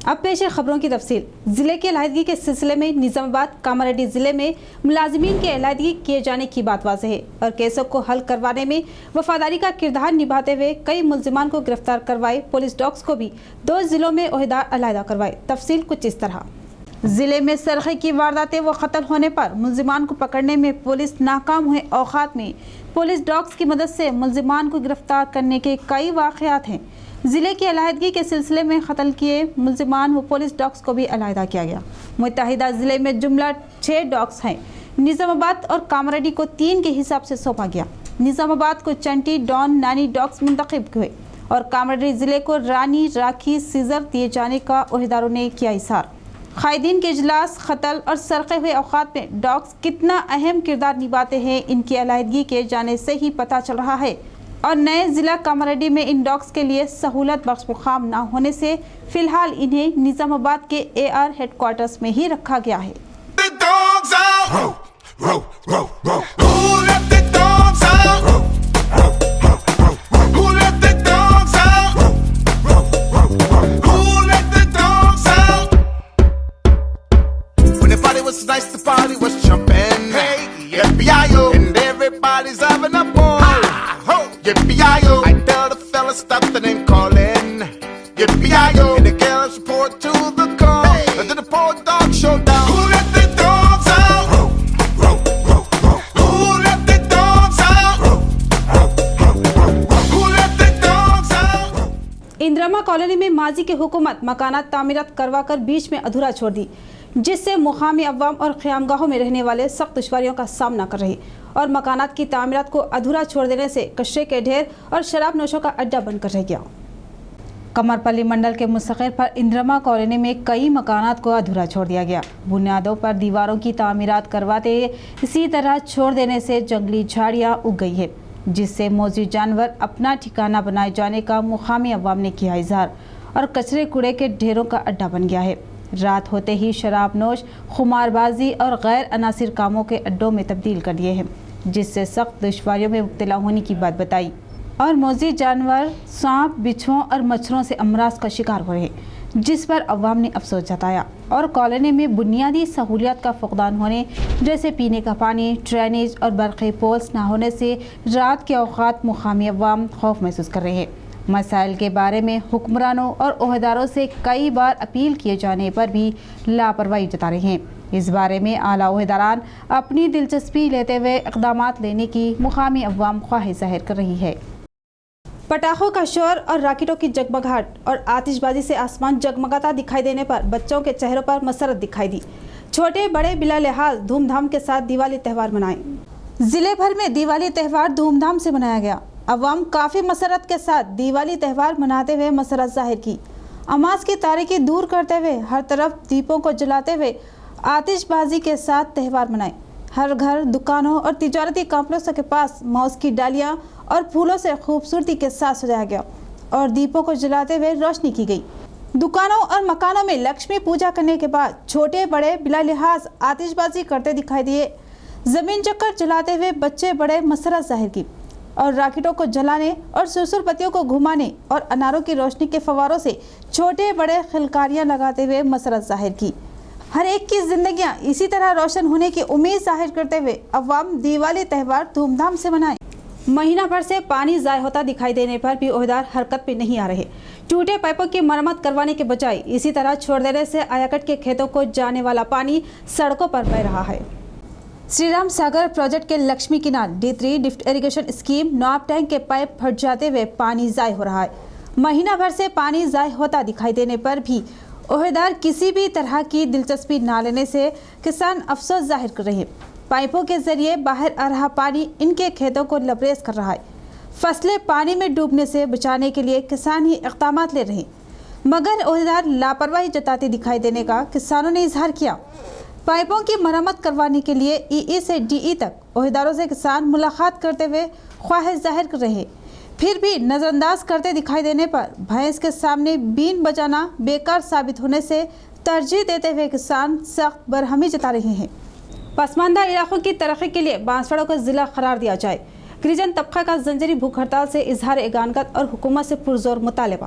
اب پیش ہے خبروں کی تفصیل۔ ضلع کی علیحدگی کے سلسلے میں نظام آباد کاماریڈی ضلع میں ملازمین کے علیحدگی کیے جانے کی بات واضح ہے اور کیسوں کو حل کروانے میں وفاداری کا کردار نبھاتے ہوئے کئی ملزمان کو گرفتار کروائے۔ پولیس ڈاگز کو بھی 2 ضلعوں میں عہدیدار علیحدہ کروائے۔ تفصیل کچھ اس طرح۔ ضلع میں سرقے کی وارداتیں و قتل ہونے پر ملزمان کو پکڑنے میں پولیس ناکام ہوئے اوقات میں پولیس ڈاگز کی مدد سے ملزمان کو گرفتار کرنے کے کئی واقعات ہیں۔ ضلع کی علیحدگی کے سلسلے میں قتل کیے ملزمان و پولیس ڈاگز کو بھی علیحدہ کیا گیا۔ متحدہ ضلع میں جملہ 6 ڈاگز ہیں۔ نظام آباد اور کاماریڈی کو 3 کے حساب سے سونپا گیا۔ نظام آباد کو چنٹی، ڈان، نانی ڈاگز منتخب ہوئے اور کاماریڈی ضلع کو رانی، راکھی، سیزر دیے جانے کا عہدیداروں نے کیا اظہار۔ قائدین کے اجلاس، قتل اور سرقے ہوئے اوقات میں ڈاگز کتنا اہم کردار نبھاتے ہیں ان کی علیحدگی کے جانے سے ہی پتہ چل رہا ہے اور نئے ضلع کاماریڈی میں ان ڈاگز کے لیے سہولت بخش مقام نہ ہونے سے فی الحال انہیں نظام آباد کے AR ہیڈ کوارٹرز میں ہی رکھا گیا ہے۔ It's nice, the party was jumping. Hey, yippee-yi-yo, and everybody's having a ball. Yippee-yi-yo, I tell the fellas stop the name calling. Yippee-yi-yo, and the girls report to the call. And then the poor dog showdown. Who let the dogs out? Who let the dogs out? Who let the dogs out? اندرما colony میں ماضی کی حکومت مکانات تعمیرات کروا کر بیچ میں ادھورا چھوڑ دی، جس سے مقامی عوام اور خیامگاہوں میں رہنے والے سخت دشواریوں کا سامنا کر رہے اور مکانات کی تعمیرات کو ادھورا چھوڑ دینے سے کچرے کے ڈھیر اور شراب نوشوں کا اڈہ بن کر رہ گیا۔ کمرپلی منڈل کے مستقر پر اندرما کالونی میں کئی مکانات کو ادھورا چھوڑ دیا گیا۔ بنیادوں پر دیواروں کی تعمیرات کرواتے اسی طرح چھوڑ دینے سے جنگلی جھاڑیاں اگ گئی ہے، جس سے موذی جانور اپنا ٹھکانہ بنائے جانے کا مقامی عوام نے کیا اظہار اور کچرے کوڑے کے ڈھیروں کا اڈہ بن گیا ہے۔ رات ہوتے ہی شراب نوش، خمار بازی اور غیر عناصر کاموں کے اڈوں میں تبدیل کر دیے ہیں، جس سے سخت دشواریوں میں مبتلا ہونے کی بات بتائی اور موذی جانور سانپ، بچھوؤں اور مچھروں سے امراض کا شکار ہو رہے، جس پر عوام نے افسوس جتایا اور کالونی میں بنیادی سہولیات کا فقدان ہونے جیسے پینے کا پانی، ڈرینیج اور برقی پولز نہ ہونے سے رات کے اوقات مقامی عوام خوف محسوس کر رہے ہیں۔ مسائل کے بارے میں حکمرانوں اور عہدیداروں سے کئی بار اپیل کیے جانے پر بھی لاپرواہی جتا رہے ہیں۔ اس بارے میں اعلیٰ عہدیداران اپنی دلچسپی لیتے ہوئے اقدامات لینے کی مقامی عوام خواہش ظاہر کر رہی ہے۔ پٹاخوں کا شور اور راکٹوں کی جگمگاہٹ اور آتش بازی سے آسمان جگمگاتا دکھائی دینے پر بچوں کے چہروں پر مسرت دکھائی دی۔ چھوٹے بڑے بلا لحاظ دھوم دھام کے ساتھ دیوالی تہوار منائے۔ ضلع بھر میں دیوالی تہوار دھوم دھام سے منایا گیا۔ عوام کافی مسرت کے ساتھ دیوالی تہوار مناتے ہوئے مسرت ظاہر کی۔ آماز کی تاریکی دور کرتے ہوئے ہر طرف دیپوں کو جلاتے ہوئے آتش بازی کے ساتھ تہوار منائے۔ ہر گھر، دکانوں اور تجارتی کمپلیکسوں کے پاس موز کی ڈالیاں اور پھولوں سے خوبصورتی کے ساتھ سجایا گیا اور دیپوں کو جلاتے ہوئے روشنی کی گئی۔ دکانوں اور مکانوں میں لکشمی پوجا کرنے کے بعد چھوٹے بڑے بلا لحاظ آتش بازی کرتے دکھائی دیے۔ زمین چکر جلاتے ہوئے بچے بڑے مسرت ظاہر کی اور راکٹوں کو جلانے اور سرسر بتیوں کو گھمانے اور اناروں کی روشنی کے فواروں سے چھوٹے بڑے خلکاریاں لگاتے ہوئے مسرت ظاہر کی۔ ہر ایک کی زندگیاں اسی طرح روشن ہونے کی امید ظاہر کرتے ہوئے عوام دیوالی تہوار دھوم دھام سے منائے۔ مہینہ بھر سے پانی ضائع ہوتا دکھائی دینے پر بھی عہدیدار حرکت پہ نہیں آ رہے۔ ٹوٹے پائپوں کی مرمت کروانے کے بجائے اسی طرح چھوڑ دینے سے آیاکٹ کے کھیتوں کو جانے والا پانی سڑکوں پر بہہ رہا ہے۔ شری رام ساگر پروجیکٹ کے لکشمی کنال D3 ڈفٹ اریگیشن اسکیم نواب ٹینک کے پائپ پھٹ جاتے ہوئے پانی ضائع ہو رہا ہے۔ مہینہ بھر سے پانی ضائع ہوتا دکھائی دینے پر بھی عہدیدار کسی بھی طرح کی دلچسپی نہ لینے سے کسان افسوس ظاہر کر رہے ہیں۔ پائپوں کے ذریعے باہر آ رہا پانی ان کے کھیتوں کو لبریز کر رہا ہے۔ فصلیں پانی میں ڈوبنے سے بچانے کے لیے کسان ہی اقدامات لے رہے ہیں، مگر عہدیدار لاپرواہی جتاتے دکھائی دینے کا کسانوں نے اظہار کیا۔ پائپوں کی مرمت کروانے کے لیے EE سے DE تک عہدیداروں سے کسان ملاقات کرتے ہوئے خواہش ظاہر کر رہے ہیں، پھر بھی نظر انداز کرتے دکھائی دینے پر بھینس کے سامنے بین بجانا بیکار ثابت ہونے سے ترجیح دیتے ہوئے کسان سخت برہمی جتا رہے ہیں۔ پسماندہ علاقوں کی ترقی کے لیے بانسواڑہ کو ضلع قرار دیا جائے۔ گریجن طبقہ کا زنجیری بھوک ہڑتال سے اظہار اگانگت اور حکومت سے پرزور مطالبہ۔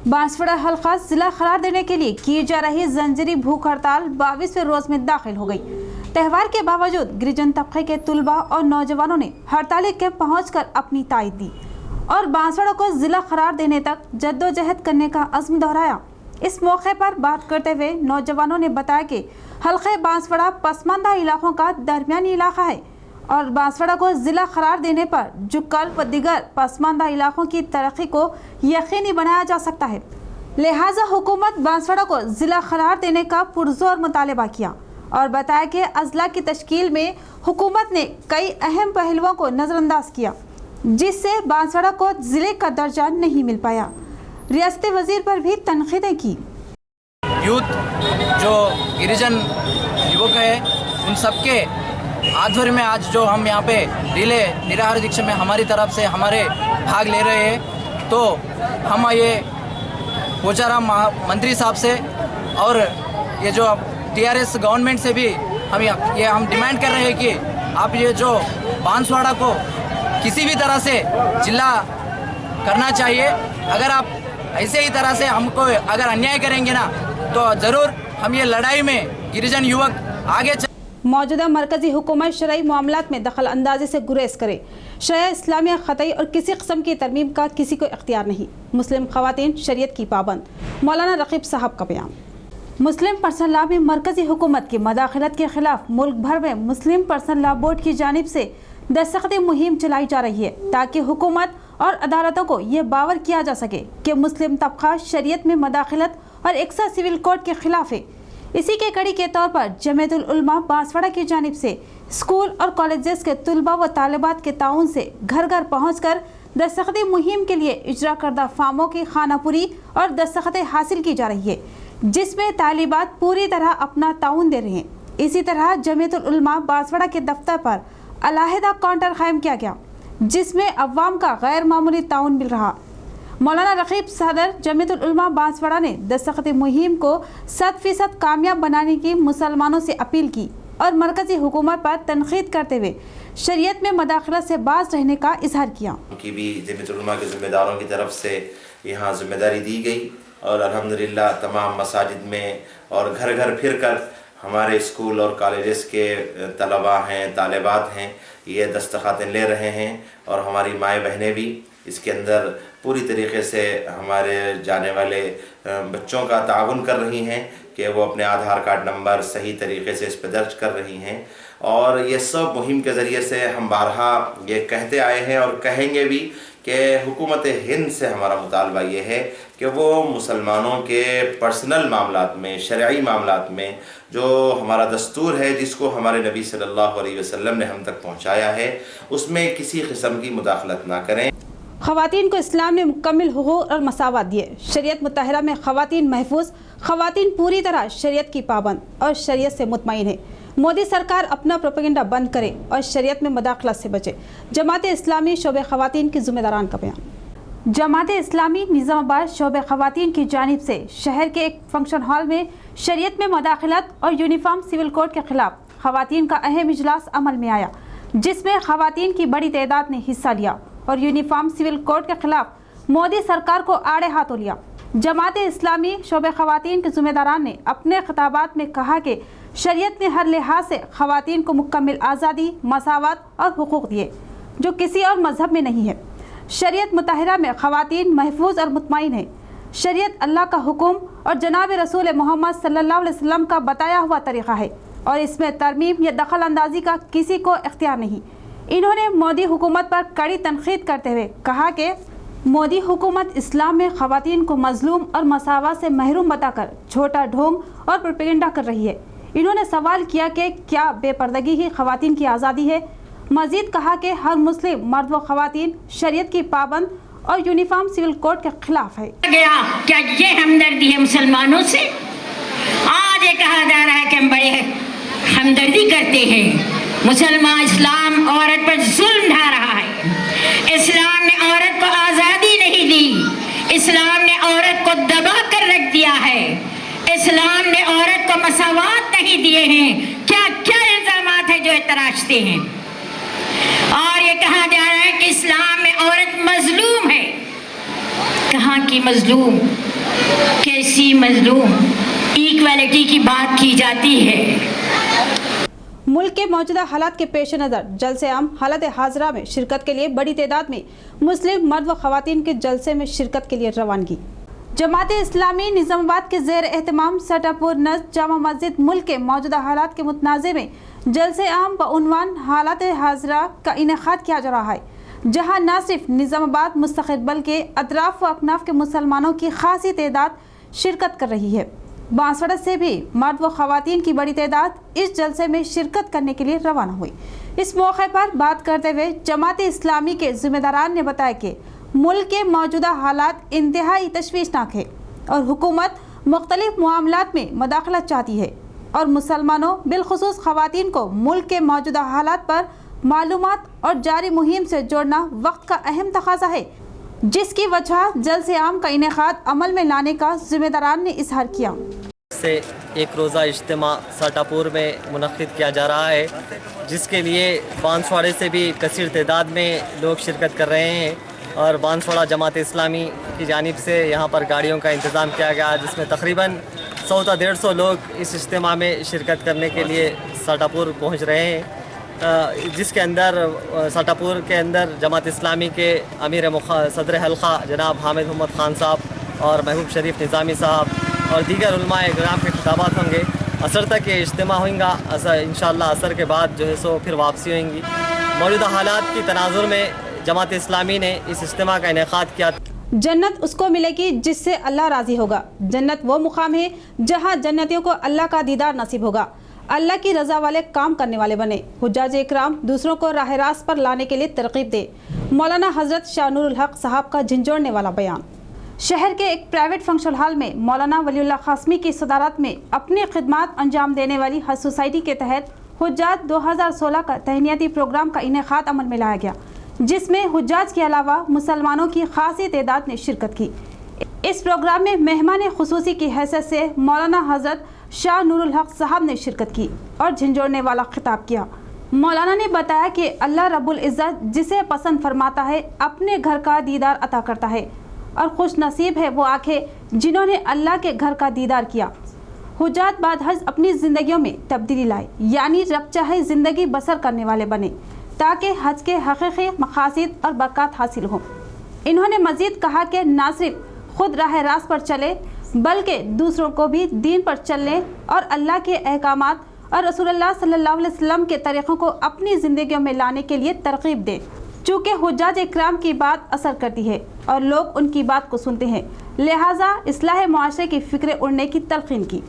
बांसवाड़ा हल्का जिला करार देने के लिए की जा रही जंजीरी भूख हड़ताल 22वें रोज में दाखिल हो गई। त्यौहार के बावजूद गिरिजन तबके के तुलबा और नौजवानों ने हड़ताली कैंप पहुंचकर अपनी तायद दी और बांसवाड़ा को जिला करार देने तक जद्दोजहद करने का अज़्म दोहराया। इस मौके पर बात करते हुए नौजवानों ने बताया कि हल्के बांसवाड़ा पसमानदा इलाकों का दरमियानी इलाका है और बांसवाड़ा को ज़िला करार देने पर जुक्कल व दिगर पसमानदा इलाकों की तरक्की को यकीनी बनाया जा सकता है। लिहाजा हुकूमत बांसवाड़ा को ज़िला करार देने का पुरजोर मुतालबा किया और बताया कि अजला की तश्कील में हुकूमत ने कई अहम पहलुओं को नज़रअंदाज किया जिससे बांसवाड़ा को ज़िले का दर्जा नहीं मिल पाया। रियासती वजीर पर भी तनकीदें की। यूथ जो गिरिजन युवक है उन सबके आध्वर्य में आज जो हम यहाँ पे रिले निराहार दीक्षा में हमारी तरफ से हमारे भाग ले रहे हैं, तो हम ये पोचाराम मंत्री साहब से और ये जो टीआरएस गवर्नमेंट से भी हम डिमांड कर रहे हैं कि आप ये जो बांसवाड़ा को किसी भी तरह से जिला करना चाहिए। अगर आप ऐसे ही तरह से हमको अगर अन्याय करेंगे ना तो ज़रूर हम ये लड़ाई में गिरिजन युवक आगे मौजूदा मरकजी हुकूमत शरई मामलात में दखल अंदाजी से गुरेज करे। शरिया इस्लामिया ख़तई और किसी किस्म की तरमीम का किसी को इख्तियार नहीं। मुस्लिम ख़वातीन शरीयत की पाबंद। मौलाना रकीब साहब का बयान। मुस्लिम पर्सनल लॉ में मरकजी हुकूमत की मदाखलत के खिलाफ मुल्क भर में मुस्लिम पर्सनल लॉ बोर्ड की जानिब से दस्तखती मुहिम चलाई जा रही है ताकि हुकूमत और अदालतों को ये बावर किया जा सके कि मुस्लिम तबका शरीयत में मदाखलत और एक्सा सिविल कोड के खिलाफ है। इसी के कड़ी के तौर पर जमीयतुल उलमा बांसवाड़ा की जानिब से स्कूल और कॉलेजेस के तुलबा व तालिबात के ताउन से घर घर पहुंचकर दस्तखती मुहिम के लिए इजरा करदा फार्मों की खानापुरी और दस्तखतें हासिल की जा रही है जिसमें तालिबात पूरी तरह अपना ताउन दे रहे हैं। इसी तरह जमीयतुल उलमा बांसवाड़ा के दफ्तर पर अलहदा काउंटर कायम किया गया जिसमें अवाम का गैर मामूली ताउन मिल रहा। मौलाना रकीब सदर जमीयतुल उलमा बांसवाड़ा ने दस्तखती मुहिम को 100% कामयाब बनाने की मुसलमानों से अपील की और मरकजी हुकूमत पर तनकीद करते हुए शरीयत में मदाखलत से बाज रहने का इजहार किया। की भी जमीयतुल उलमा के ज़िम्मेदारों की तरफ से यहाँ जिम्मेदारी दी गई और अल्हम्दुलिल्लाह तमाम मसाजिद में और घर घर फिर कर हमारे स्कूल और कॉलेजेस के तलबा हैं तालिबात हैं ये दस्तखतें ले रहे हैं और हमारी माएँ बहनें भी इसके अंदर पूरी तरीक़े से हमारे जाने वाले बच्चों का ताउन कर रही हैं कि वो अपने आधार कार्ड नंबर सही तरीक़े से इस पर दर्ज कर रही हैं। और ये सब मुहिम के ज़रिए से हम बारहा ये कहते आए हैं और कहेंगे भी कि हुकूमत हिंद से हमारा मुतालबा ये है कि वो मुसलमानों के पर्सनल मामलात में शरई मामलात में जो हमारा दस्तूर है जिसको हमारे नबी सल्लल्लाहु अलैहि वसल्लम ने हम तक पहुँचाया है उसमें किसी किस्म की मुदाखलत ना करें। ख़वातीन को इस्लाम ने मुकम्मल हुकूक और मसावत दिए। शरीयत मुत्तहरा में ख़वातीन महफूज, ख़वातीन पूरी तरह शरीयत की पाबंद और शरीयत से मुतमईन है। मोदी सरकार अपना प्रोपेगेंडा बंद करे और शरीयत में मदाखलत से बचे। जमात इस्लामी शोबे ख़वातीन की ज़िम्मेदारान का बयान। जमात इस्लामी निज़ामाबाद शोबे ख़वातीन की जानिब से शहर के एक फंक्शन हॉल में शरीयत में मदाखलत और यूनिफॉर्म सिविल कोड के खिलाफ ख़वातीन का अहम इजलास अमल में आया जिसमें ख़वातीन की बड़ी तादाद ने हिस्सा लिया और यूनिफॉर्म सिविल कोड के खिलाफ मोदी सरकार को आड़े हाथों लिया। जमात इस्लामी शोबे ख़वातीन के ज़िम्मेदारान ने अपने खिताबात में कहा कि शरीयत ने हर लिहाज से ख़वातीन को मुकम्मल आज़ादी, मसावत और हुकूक दिए जो किसी और मजहब में नहीं है। शरीयत मुत्तहरा में ख़वातीन महफूज और मुतमईन है। शरीयत अल्लाह का हुक्म और जनाब रसूल मोहम्मद सल्लल्लाहु अलैहि वसल्लम का बताया हुआ तरीक़ा है और इसमें तरमीम या दखल अंदाजी का किसी को इख्तियार नहीं। इन्होंने मोदी हुकूमत पर कड़ी तनकीद करते हुए कहा कि मोदी हुकूमत इस्लाम में ख़वातीन को मजलूम और मसावा से महरूम बताकर छोटा ढोंग और प्रोपेगेंडा कर रही है। इन्होंने सवाल किया कि क्या बेपर्दगी ही ख़वातीन की आज़ादी है। मज़ीद कहा कि हर मुस्लिम मर्द व ख़वातीन शरीयत की पाबंद और यूनिफॉर्म सिविल कोड के खिलाफ है। क्या ये हमदर्दी है मुसलमानों से? आज ये कहा जा रहा है कि हम बड़े हमदर्दी करते हैं। मुसलमान इस्लाम औरत पर जुल्म ढा रहा है। इस्लाम ने औरत को आज़ादी नहीं दी, इस्लाम ने औरत को दबा कर रख दिया है। इस्लाम ने औरत को मसावात नहीं दिए हैं। क्या क्या इल्जामात है जो तराशते हैं। और ये कहा जा रहा है कि इस्लाम में औरत मजलूम है। कहाँ की मजलूम? कैसी मजलूम इक्वालिटी की बात की जाती है। मुल्क के मौजूदा हालात के पेश नज़र जलसे आम हालत हाजरा में शिरकत के लिए बड़ी तादाद में मुस्लिम मर्द व ख़वातीन के जलसे में शिरकत के लिए रवानगी। जमात इस्लामी निज़ामाबाद के ज़ेर एहतमाम सटापुर नज़ जामा मस्जिद मुल्क के मौजूदा हालात के मुतनाज़े में जलसे आम बउनवान हालत हाजरा का इनेकाद किया जा रहा है, जहाँ न सिर्फ निज़ामाबाद मुस्तक़िल बल्कि अतराफ़ व अकनाफ के मुसलमानों की खासी तादाद शिरकत कर रही है। बांसवाड़ा से भी मर्द व ख़वातीन की बड़ी तादाद इस जलसे में शिरकत करने के लिए रवाना हुई। इस मौके पर बात करते हुए जमात इस्लामी के ज़िम्मेदारान ने बताया कि मुल्क के मौजूदा हालात इंतहाई तशवीशनाक है और हुकूमत मुख्तलिफ मामलात में मदाखलत चाहती है और मुसलमानों बिलखुसूस ख़वातीन को मुल्क के मौजूदा हालात पर मालूमात और जारी मुहिम से जोड़ना वक्त का अहम तकाजा है, जिसकी वजह जलसे आम का इनेकाद अमल में लाने का ज़िम्मेदारान ने इजहार किया। से एक रोज़ा इज्तिमा साटापुर में मुनक़िद किया जा रहा है, जिसके लिए बांसवाड़े से भी कसीर तादाद में लोग शिरकत कर रहे हैं और बांसवाड़ा जमात इस्लामी की जानिब से यहाँ पर गाड़ियों का इंतज़ाम किया गया, जिसमें तकरीबन 100 से 150 लोग इस इज्तिमा में शिरकत करने के लिए साटापुर पहुँच रहे हैं, जिसके अंदर साटापुर के अंदर जमात इस्लामी के अमीर सदर हल्का जनाब हामिद मोहम्मद खान साहब और महबूब शरीफ निज़ामी साहब और दीगर उलमा इकराम के खिताबात होंगे। असर तक ये इज्तिमा होगा, इंशाअल्लाह असर के बाद जो है सो फिर वापसी होंगी। मौजूदा हालात की तनाजुर में जमात इस्लामी ने इस इज्तिमा का इनेकाद किया। जन्नत उसको मिलेगी जिससे अल्लाह राज़ी होगा। जन्नत वो मुकाम है जहाँ जन्नतियों को अल्लाह का दीदार नसीब होगा, अल्लाह की रज़ा वाले काम करने वाले बने, हुज्जाज इकराम दूसरों को राह रास्त पर लाने के लिए तरकीब दे। मौलाना हज़रत शाह नूरुल हक साहब का झंझोड़ने वाला बयान। शहर के एक प्राइवेट फंक्शन हॉल में मौलाना वलीउल्लाह क़ासमी की सदारत में अपनी खिदमात अंजाम देने वाली हज सोसाइटी के तहत हुज्जाज 2016 का तहनियती प्रोग्राम का इनेकाद अमल में लाया गया, जिसमें हुज्जाज के अलावा मुसलमानों की खासी तादाद ने शिरकत की। इस प्रोग्राम में मेहमान खुसूसी की हैसियत से मौलाना हज़रत शाह नूरुल हक साहब ने शिरकत की और झंझोड़ने वाला खिताब किया। मौलाना ने बताया कि अल्लाह रब्बुल इज़्ज़त जिसे पसंद फरमाता है अपने घर का दीदार अता करता है और खुश नसीब है वो आंखें जिन्होंने अल्लाह के घर का दीदार किया। हुज्जाज बाद हज अपनी ज़िंदगियों में तब्दीली लाए, यानी रब चाहे ज़िंदगी बसर करने वाले बने, ताकि हज के हकीकी मकासिद और बरकत हासिल हो। इन्होंने मज़ीद कहा कि ना सिर्फ खुद राह रास्त पर चले बल्कि दूसरों को भी दीन पर चलने और अल्लाह के अहकामात और रसूलुल्लाह सल्लल्लाहु अलैहि वसल्लम के तरीक़ों को अपनी ज़िंदगियों में लाने के लिए तरकीब दें। चूँकि हुज्जाज इकराम की बात असर करती है और लोग उनकी बात को सुनते हैं, लिहाजा इस्लाह मुआशरे की फ़िक्र उड़ने की तलक़ीन की।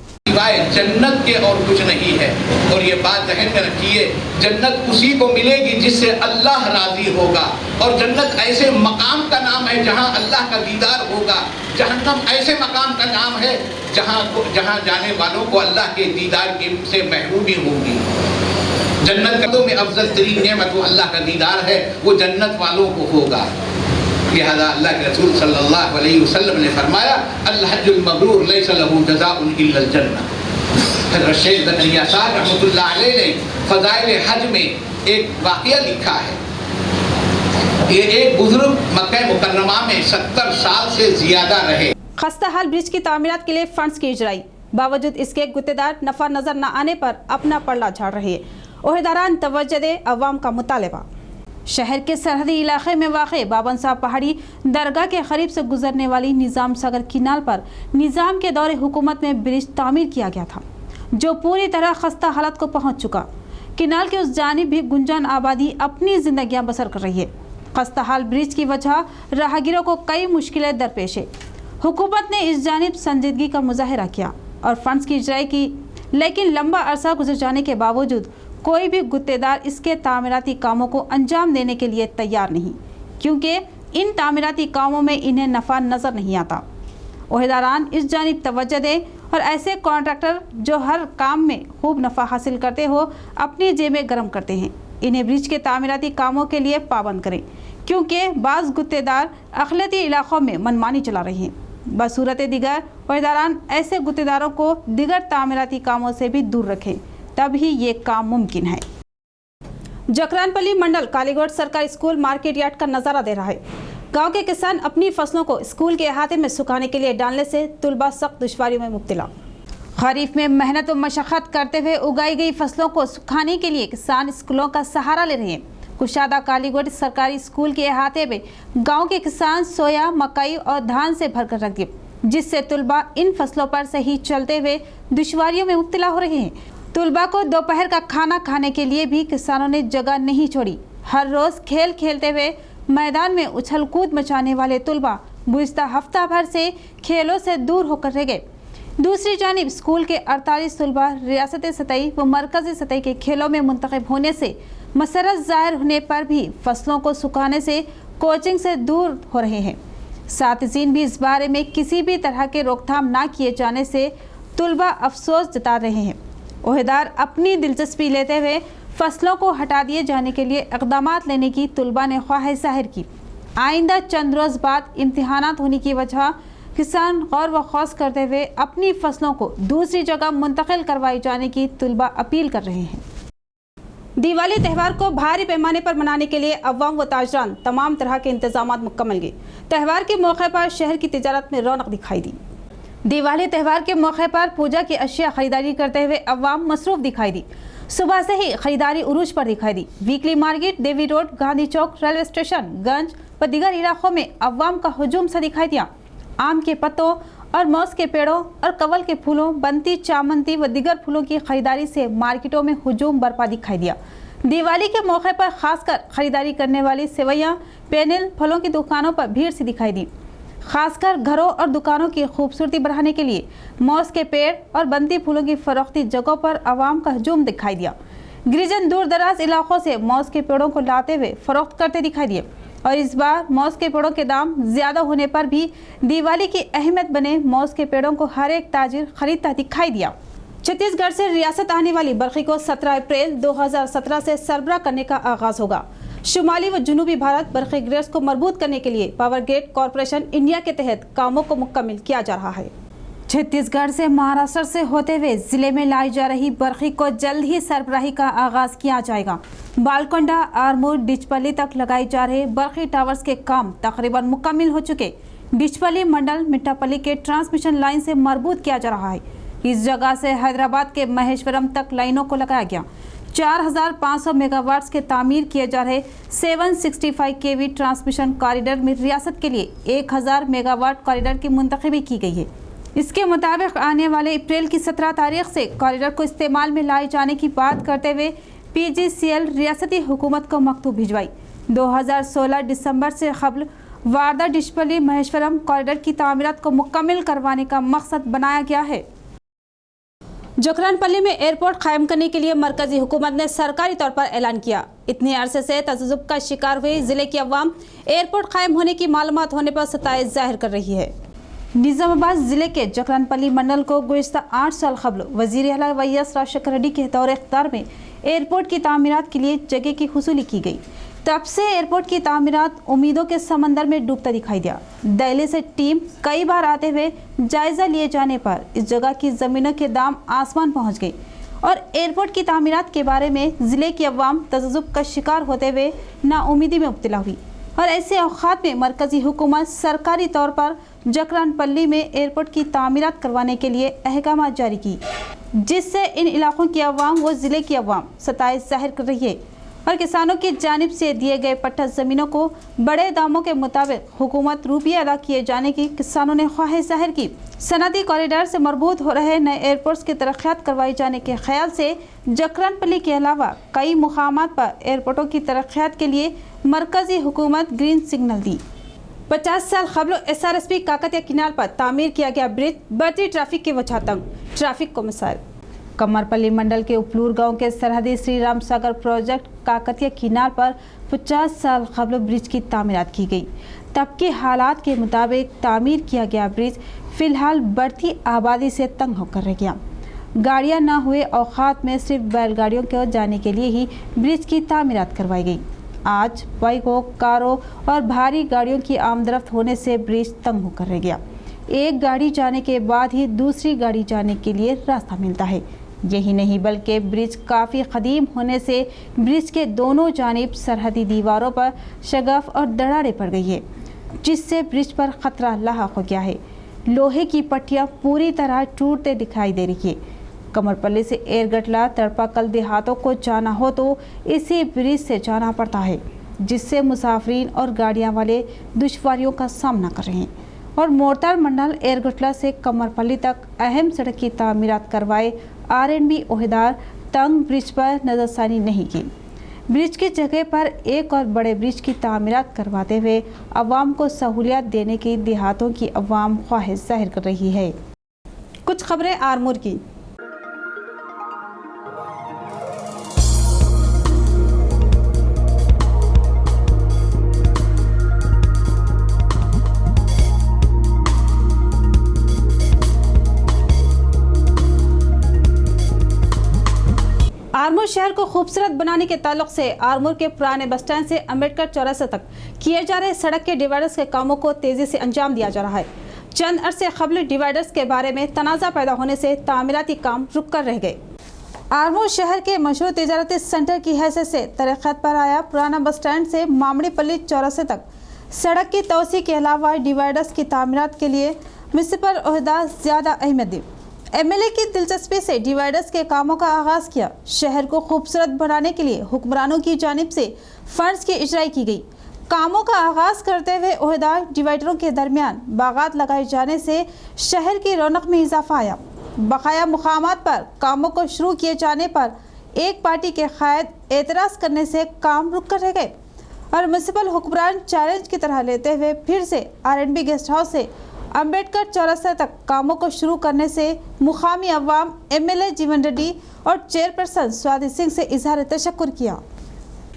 जन्नत के और कुछ नहीं है, और ये बात ज़हन में रखिए, जन्नत उसी को मिलेगी जिससे अल्लाह राज़ी होगा, और जन्नत ऐसे मकाम का नाम है जहाँ अल्लाह का दीदार होगा। जहन्नम ऐसे मकाम का नाम है जहाँ जाने वालों को अल्लाह के दीदार से महरूमी होगी। जन्नत में अफजल तरीन नेमत वो अल्लाह का दीदार है, वो जन्नत वालों को होगा। लिहाजा अल्लाह के रसूल सल्लल्लाहु अलैहि वसल्लम ने फरमाया, अल हज्जुल मबरूर लैसा लहू जज़ाउन इल्लल जन्नह। हज़रत शेख ज़करिया साहब रहमतुल्लाह अलैह ने फ़ज़ाइल हज में एक वाक़या लिखा है। ये एक बुजुर्ग मक्का मुकर्रमा में 70 साल से ज़्यादा रहे। खस्ता हाल ब्रिज की तामीरात के लिए फंड्स की इजराई, बावजूद इसके गुत्तेदार नफा नजर न आने पर अपना पल्ला झाड़ रहे। ओहदेदारान तवज्जो दे, अवाम का मुतालबा। शहर के सरहदी इलाके में वाक़ बाबन साहब पहाड़ी दरगाह के करीब से गुजरने वाली निज़ाम सागर किनाल पर निज़ाम के दौरे हुकूमत में ब्रिज तामीर किया गया था, जो पूरी तरह खस्ता हालत को पहुँच चुका। किनाल के उस जानिब भी गुंजान आबादी अपनी ज़िंदगियाँ बसर कर रही है। खस्ता हाल ब्रिज की वजह राहगीरों को कई मुश्किलें दरपेश है। हुकूमत ने इस जानिब संजीदगी का मुजाहरा किया और फंड्स की इजराई की, लेकिन लंबा अरसा गुजर जाने के बावजूद कोई भी गुत्तेदार इसके तामीराती कामों को अंजाम देने के लिए तैयार नहीं, क्योंकि इन तामीराती कामों में इन्हें नफ़ा नज़र नहीं आता। ओहदेदारान इस जानिब तवज्जो दें और ऐसे कॉन्ट्रैक्टर जो हर काम में खूब नफ़ा हासिल करते हो अपनी जेबें गर्म करते हैं, इन्हें ब्रिज के तामीराती कामों के लिए पाबंद करें, क्योंकि बाज़ गुत्तेदार अक़लियती इलाक़ों में मनमानी चला रहे हैं। बसूरत दिगर ओहदेदारान ऐसे गुत्तेदारों को दिगर तामीराती कामों से भी दूर रखें, तभी ये काम मुमकिन है। जकरानपल्ली मंडल कालीगोट सरकारी स्कूल मार्केट यार्ड का नज़ारा दे रहा है। गांव के किसान अपनी फसलों को स्कूल के अहाते में सुखाने के लिए डालने से तुलबा सख्त दुश्वारियों में मुब्तला। खरीफ में मेहनत व मशक्क़त करते हुए उगाई गई फसलों को सुखाने के लिए किसान स्कूलों का सहारा ले रहे हैं। कुशादा कालीगोट सरकारी स्कूल के अहाते में गांव के किसान सोया, मकई और धान से भरकर रख दिए, जिससे तुलबा इन फसलों पर सही चलते हुए दुश्वारियों में मुब्तला हो रहे हैं। तुलबा को दोपहर का खाना खाने के लिए भी किसानों ने जगह नहीं छोड़ी। हर रोज खेल खेलते हुए मैदान में उछल कूद मचाने वाले तुलबा गुज़िश्ता हफ्ता भर से खेलों से दूर होकर रह गए। दूसरी जानिब स्कूल के 48 तुलबा रियासती सतही व मरकजी सतही के खेलों में मुंतखब होने से मसरत ज़ाहिर होने पर भी फसलों को सुखाने से कोचिंग से दूर हो रहे हैं। सातिज़ीन भी इस बारे में किसी भी तरह के रोकथाम ना किए जाने से तुलबा अफसोस जता रहे हैं। ओहदेदार अपनी दिलचस्पी लेते हुए फसलों को हटा दिए जाने के लिए इक़दामात लेने की तुलबा ने ख्वाहिश ज़ाहिर की। आइंदा चंद रोज़ बाद इम्तिहानात होने की वजह किसान गौर व खौस करते हुए अपनी फसलों को दूसरी जगह मुंतकिल करवाई जाने की तुलबा अपील कर रहे हैं। दिवाली त्यौहार को भारी पैमाने पर मनाने के लिए अवाम व ताजरान तमाम तरह के इंतजाम मुकम्मल किए। त्यौहार के मौके पर शहर की तिजारत में रौनक दिखाई दी। दिवाली त्यौहार के मौके पर पूजा की अशिया खरीदारी करते हुए अवाम मसरूफ दिखाई दी। सुबह से ही खरीदारी उरूज पर दिखाई दी। वीकली मार्केट, देवी रोड, गांधी चौक, रेलवे स्टेशन, गंज व दीगर इलाकों में अवाम का हुजूम सा दिखाई दिया। आम के पत्तों और मौस के पेड़ों और कवल के फूलों, बंती, चामंती व दीगर फूलों की खरीदारी से मार्केटों में हुजूम बरपा दिखाई दिया। दिवाली के मौके पर खासकर खरीदारी करने वाली सेवैयाँ, पेनिल, फलों की दुकानों पर भीड़ सी दिखाई दी। खासकर घरों और दुकानों की खूबसूरती बढ़ाने के लिए मौस के पेड़ और बंती फूलों की फरोख्ती जगहों पर आवाम का हजूम दिखाई दिया। गिरिजन दूर दराज इलाकों से मौस के पेड़ों को लाते हुए फरोख्त करते दिखाई दिए और इस बार मौस के पेड़ों के दाम ज़्यादा होने पर भी दिवाली की अहमियत बने मौस के पेड़ों को हर एक ताजिर खरीदता दिखाई दिया। छत्तीसगढ़ से रियासत आने वाली बरखी को 17 अप्रैल 2017 से सरबराह करने का आगाज होगा। शुमाली व जनूबी भारत बरखी ग्रिड्स को मजबूत करने के लिए पावर ग्रिड कॉरपोरेशन इंडिया के तहत कामों को मुकम्मल किया जा रहा है। छत्तीसगढ़ से महाराष्ट्र से होते हुए जिले में लाई जा रही बरखी को जल्द ही सरबराही का आगाज किया जाएगा। बालकोंडा, आरमूर, डिचपल्ली तक लगाए जा रहे बरखी टावर्स के काम तकरीबन मुकम्मल हो चुके। डिचपल्ली मंडल मिट्टापल्ली के ट्रांसमिशन लाइन से मजबूत किया जा रहा है। इस जगह से हैदराबाद के महेश्वरम तक लाइनों को लगाया गया। 4500 मेगावाट्स के तामीर किए जा रहे 765 केवी ट्रांसमिशन कॉरिडोर में रियासत के लिए 1000 मेगावाट कॉरिडोर की मुंतखबी की गई है। इसके मुताबिक आने वाले अप्रैल की 17 तारीख से कॉरिडोर को इस्तेमाल में लाए जाने की बात करते हुए PGCL रियासती हुकूमत को मकतूब भिजवाई। 2016 दिसंबर से कबल वारदा डिचपल्ली महेश्वरम कॉरिडोर की तामीरात को मुकम्मल करवाने का मकसद बनाया गया है। जोकरानपल्ली में एयरपोर्ट कायम करने के लिए मरकजी हुकूमत ने सरकारी तौर पर ऐलान किया। इतने अरसे से तजज़ुब का शिकार हुई जिले की अवाम एयरपोर्ट कायम होने की मालूमात होने पर सताइश जाहिर कर रही है। निज़ामाबाद जिले के जोकरानपल्ली मंडल को गुज़िश्ता 8 साल कबल वज़ीर आला वैएस राजशेखर रेड्डी के दौरे इख्तियार में एयरपोर्ट की तामीरात के लिए जगह की हुसूली की गई। तब से एयरपोर्ट की तामीरात उम्मीदों के समंदर में डूबता दिखाई दिया। दिल्ली से टीम कई बार आते हुए जायजा लिए जाने पर इस जगह की ज़मीनों के दाम आसमान पहुंच गए और एयरपोर्ट की तामीरात के बारे में ज़िले की अवाम तजज़ुब का शिकार होते हुए नाउमीदी में मुब्तला हुई और ऐसे औक़ात में मरकज़ी हुकूमत सरकारी तौर पर जोकरानपल्ली में एयरपोर्ट की तामीरात करवाने के लिए अहकामात जारी की, जिससे इन इलाकों की अवाम व ज़िले की अवाम सताइश जाहिर कर रही है और किसानों की जानिब से दिए गए पट्टा ज़मीनों को बड़े दामों के मुताबिक हुकूमत रुपये अदा किए जाने की किसानों ने ख्वाहिश जाहिर की। सनती कॉरिडोर से मरबूत हो रहे नए एयरपोर्ट्स की तरक्यात करवाई जाने के ख्याल से जोकरानपल्ली के अलावा कई मुकामात पर एयरपोर्टों की तरक्यात के लिए मरकज़ी हुकूमत ग्रीन सिग्नल दी। 50 साल कबल SRSP काकतिया किनार पर तामीर किया गया ब्रिज बढ़ती ट्रैफिक की वजह तंग, ट्रैफिक को मिसाल। कमरपल्ली मंडल के उपलूर गांव के सरहदी श्री राम सागर प्रोजेक्ट काकतिया किनार पर 50 साल कबल ब्रिज की तामीरात की गई। तब के हालात के मुताबिक तामीर किया गया ब्रिज फिलहाल बढ़ती आबादी से तंग होकर रह गया। गाड़ियां न हुए औकात में सिर्फ बैलगाड़ियों के जाने के लिए ही ब्रिज की तामीरात करवाई गई। आज बाइकों, कारों और भारी गाड़ियों की आमदरफ्त होने से ब्रिज तंग होकर रह गया। एक गाड़ी जाने के बाद ही दूसरी गाड़ी जाने के लिए रास्ता मिलता है। यही नहीं बल्कि ब्रिज काफ़ी कदीम होने से ब्रिज के दोनों जानिब सरहदी दीवारों पर शगफ और दरारें पड़ गई है। जिससे ब्रिज पर खतरा लाहक हो गया है। लोहे की पट्टियां पूरी तरह टूटते दिखाई दे रही है। कमरपल्ली से एयरगटला तड़पाकल देहातों को जाना हो तो इसी ब्रिज से जाना पड़ता है, जिससे मुसाफिरीन और गाड़ियां वाले दुश्वारियों का सामना कर रहे हैं। और मोरतार मंडल एयरगटला से कमरपल्ली तक अहम सड़क की तामीरात करवाए आरएनबी ओहदेदार तंग ब्रिज पर नजरसानी नहीं की। ब्रिज की जगह पर एक और बड़े ब्रिज की तामीरात करवाते हुए अवाम को सहूलियत देने की देहातों की अवाम ख्वाहिश जाहिर कर रही है। कुछ खबरें आरमूर की। आरमूर शहर को खूबसूरत बनाने के ताल्लुक से आरमूर के पुराने बस स्टैंड से अम्बेडकर चौराहा तक किए जा रहे सड़क के डिवाइडर्स के कामों को तेजी से अंजाम दिया जा रहा है। चंद अरसे कबल डिवाइडर्स के बारे में तनाज़ा पैदा होने से तामीराती काम रुक कर रह गए। आरमूर शहर के मशहूर तिजारती सेंटर की हैसियत से तरक्यात पर आया पुराना बस स्टैंड से मामड़ीपल्ली चौराहे तक सड़क की तोसी के अलावा डिवाइडर्स की तामीरात के लिए म्युनिसिपल ओहदेदार ज़्यादा अहमियत दी। एमएलए की दिलचस्पी से डिवाइडर्स के कामों का आगाज़ किया। शहर को खूबसूरत बनाने के लिए हुक्मरानों की जानिब से फंड्स की इजराई की गई। कामों का आगाज़ करते हुए ओहदेदार डिवाइडरों के दरमियान बागात लगाए जाने से शहर की रौनक में इजाफा आया। बकाया मुकामात पर कामों को शुरू किए जाने पर एक पार्टी के कायद एतराज़ करने से काम रुक कर रह गए और म्युनिसिपल हुक्मरान चैलेंज की तरह लेते हुए फिर से आरएनबी गेस्ट हाउस से अम्बेडकर चौराहे तक कामों को शुरू करने से मुकामी अवाम एमएलए जीवन रेड्डी और चेयरपर्सन स्वाति सिंह से इजहार तशक्कुर किया।